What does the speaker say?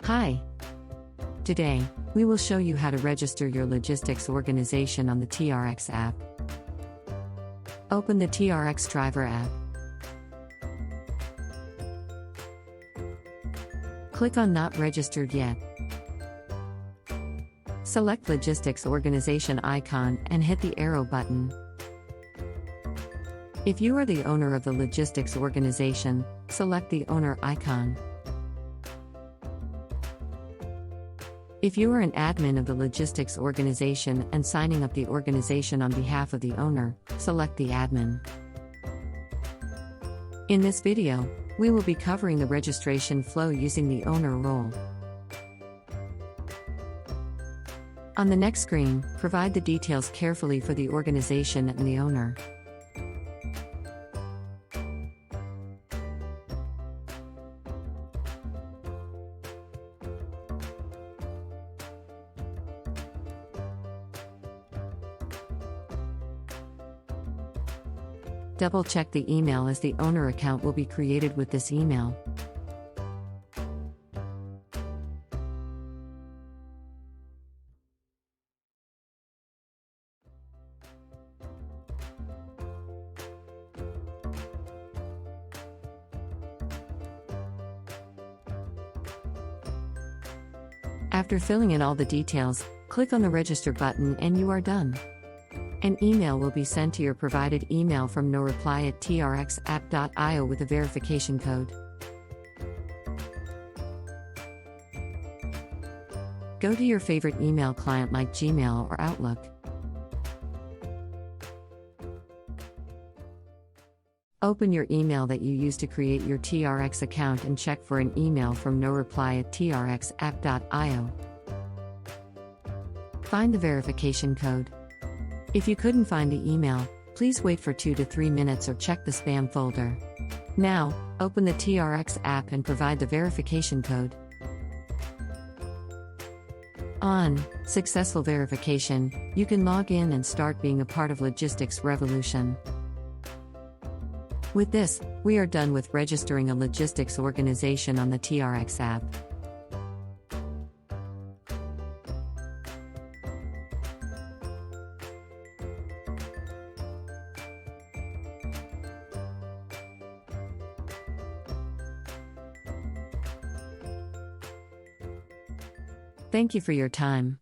Hi. Today, we will show you how to register your logistics organization on the TRX app. Open the TRX Driver app. Click on Not Registered Yet. Select Logistics Organization icon and hit the arrow button. If you are the owner of the logistics organization, select the owner icon. If you are an admin of the logistics organization and signing up the organization on behalf of the owner, select the admin. In this video, we will be covering the registration flow using the owner role. On the next screen, provide the details carefully for the organization and the owner. Double-check the email as the owner account will be created with this email. After filling in all the details, click on the Register button and you are done. An email will be sent to your provided email from 𝗧𝗥𝗫𝗋𝗶𝗀𝗏 with a verification code. Go to your favorite email client like Gmail or Outlook. Open your email that you use to create your TRX account and check for an email from 𝗧𝗥𝗫𝗋𝗶𝗀𝗏. Find the verification code. If you couldn't find the email, please wait for 2 to 3 minutes or check the spam folder. Now, open the TRX app and provide the verification code. On successful verification, you can log in and start being a part of Logistics Revolution. With this, we are done with registering a logistics organization on the TRX app. Thank you for your time.